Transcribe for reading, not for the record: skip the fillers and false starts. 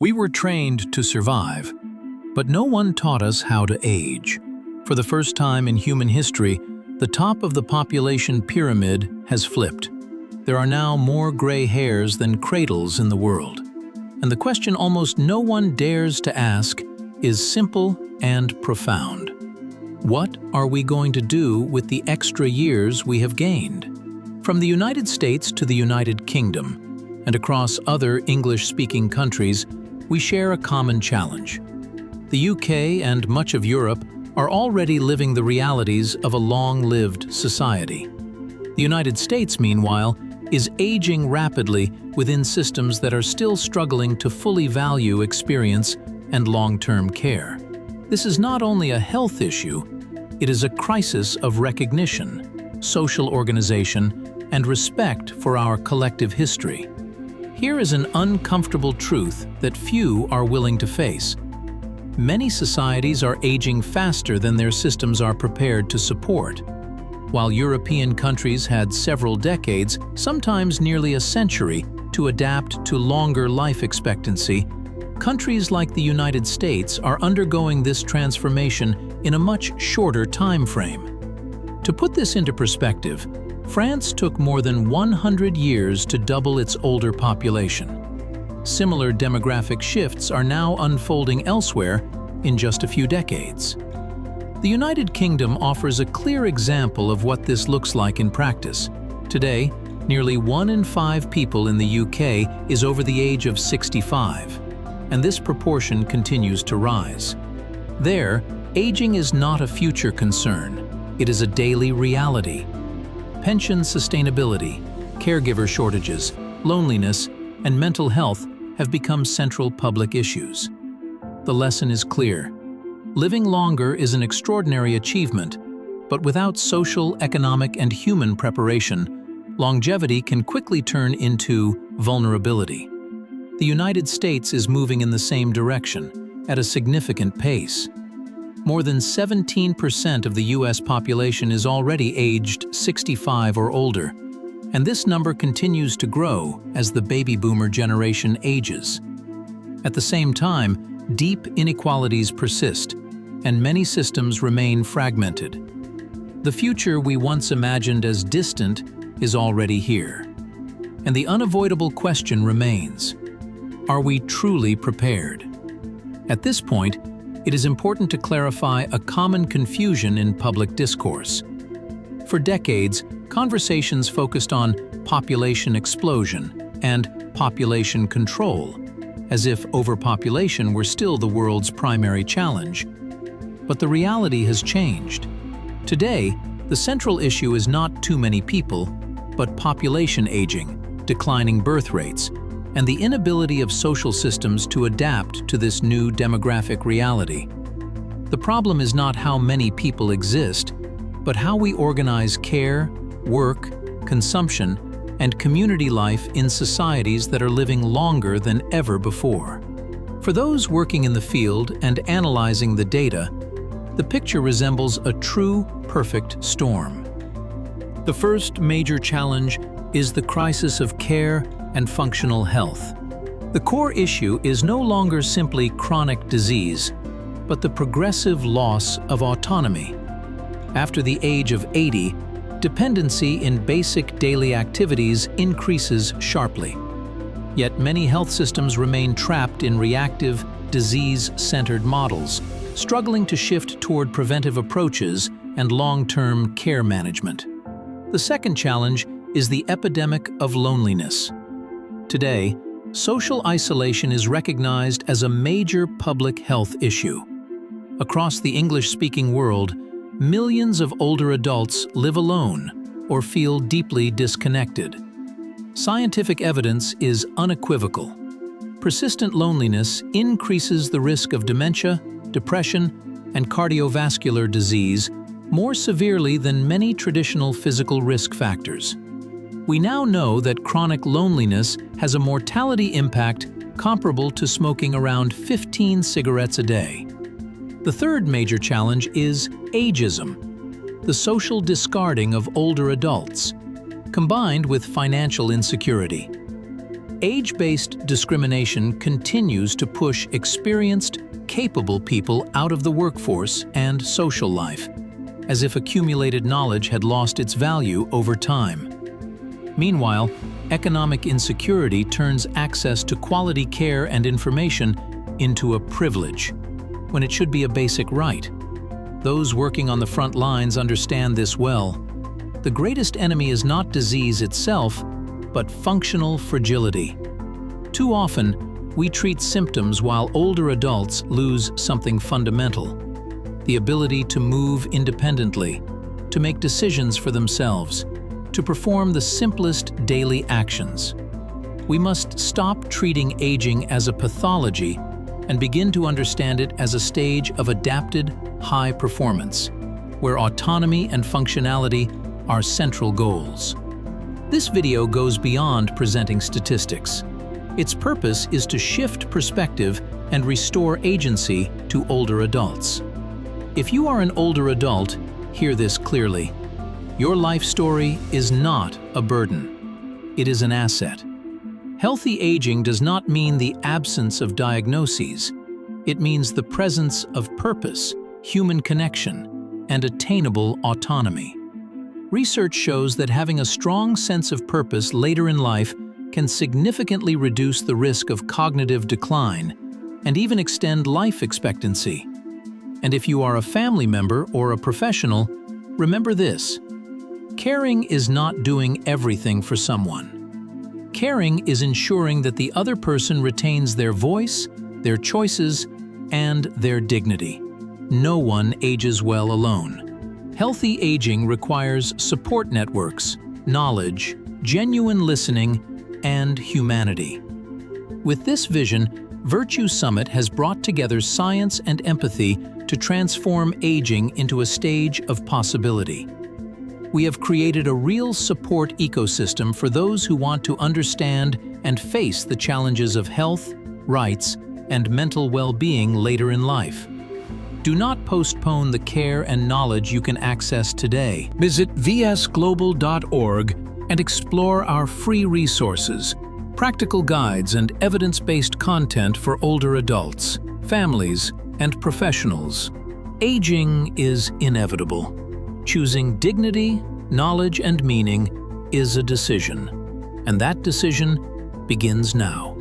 We were trained to survive, but no one taught us how to age. For the first time in human history, the top of the population pyramid has flipped. There are now more gray hairs than cradles in the world. And the question almost no one dares to ask is simple and profound. What are we going to do with the extra years we have gained? From the United States to the United Kingdom, and across other English-speaking countries, we share a common challenge. The UK and much of Europe are already living the realities of a long-lived society. The United States, meanwhile, is aging rapidly within systems that are still struggling to fully value experience and long-term care. This is not only a health issue, it is a crisis of recognition, social organization, and respect for our collective history. Here is an uncomfortable truth that few are willing to face. Many societies are aging faster than their systems are prepared to support. While European countries had several decades, sometimes nearly a century, to adapt to longer life expectancy, countries like the United States are undergoing this transformation in a much shorter time frame. To put this into perspective, France took more than 100 years to double its older population. Similar demographic shifts are now unfolding elsewhere in just a few decades. The United Kingdom offers a clear example of what this looks like in practice. Today, nearly 1 in 5 people in the UK is over the age of 65, and this proportion continues to rise. There, aging is not a future concern, it is a daily reality. Pension sustainability, caregiver shortages, loneliness, and mental health have become central public issues. The lesson is clear. Living longer is an extraordinary achievement, but without social, economic, and human preparation, longevity can quickly turn into vulnerability. The United States is moving in the same direction, at a significant pace. More than 17% of the US population is already aged 65 or older, and this number continues to grow as the baby boomer generation ages. At the same time, deep inequalities persist, and many systems remain fragmented. The future we once imagined as distant is already here. And the unavoidable question remains: are we truly prepared? At this point, it is important to clarify a common confusion in public discourse. For decades, conversations focused on population explosion and population control, as if overpopulation were still the world's primary challenge. But the reality has changed. Today, the central issue is not too many people, but population aging, declining birth rates, and the inability of social systems to adapt to this new demographic reality. The problem is not how many people exist, but how we organize care, work, consumption, and community life in societies that are living longer than ever before. For those working in the field and analyzing the data, the picture resembles a true, perfect storm. The first major challenge is the crisis of care and functional health. The core issue is no longer simply chronic disease, but the progressive loss of autonomy. After the age of 80, dependency in basic daily activities increases sharply. Yet many health systems remain trapped in reactive, disease-centered models, struggling to shift toward preventive approaches and long-term care management. The second challenge is the epidemic of loneliness. Today, social isolation is recognized as a major public health issue. Across the English-speaking world, millions of older adults live alone or feel deeply disconnected. Scientific evidence is unequivocal. Persistent loneliness increases the risk of dementia, depression, and cardiovascular disease more severely than many traditional physical risk factors. We now know that chronic loneliness has a mortality impact comparable to smoking around 15 cigarettes a day. The third major challenge is ageism, the social discarding of older adults, combined with financial insecurity. Age-based discrimination continues to push experienced, capable people out of the workforce and social life, as if accumulated knowledge had lost its value over time. Meanwhile, economic insecurity turns access to quality care and information into a privilege, when it should be a basic right. Those working on the front lines understand this well. The greatest enemy is not disease itself, but functional fragility. Too often, we treat symptoms while older adults lose something fundamental: the ability to move independently, to make decisions for themselves, to perform the simplest daily actions. We must stop treating aging as a pathology and begin to understand it as a stage of adapted high performance, where autonomy and functionality are central goals. This video goes beyond presenting statistics. Its purpose is to shift perspective and restore agency to older adults. If you are an older adult, hear this clearly. Your life story is not a burden. It is an asset. Healthy aging does not mean the absence of diagnoses. It means the presence of purpose, human connection, and attainable autonomy. Research shows that having a strong sense of purpose later in life can significantly reduce the risk of cognitive decline and even extend life expectancy. And if you are a family member or a professional, remember this: caring is not doing everything for someone. Caring is ensuring that the other person retains their voice, their choices, and their dignity. No one ages well alone. Healthy aging requires support networks, knowledge, genuine listening, and humanity. With this vision, Virtue Summit has brought together science and empathy to transform aging into a stage of possibility. We have created a real support ecosystem for those who want to understand and face the challenges of health, rights, and mental well-being later in life. Do not postpone the care and knowledge you can access today. Visit vsglobal.org and explore our free resources, practical guides, and evidence-based content for older adults, families, and professionals. Aging is inevitable. Choosing dignity, knowledge, and meaning is a decision, and that decision begins now.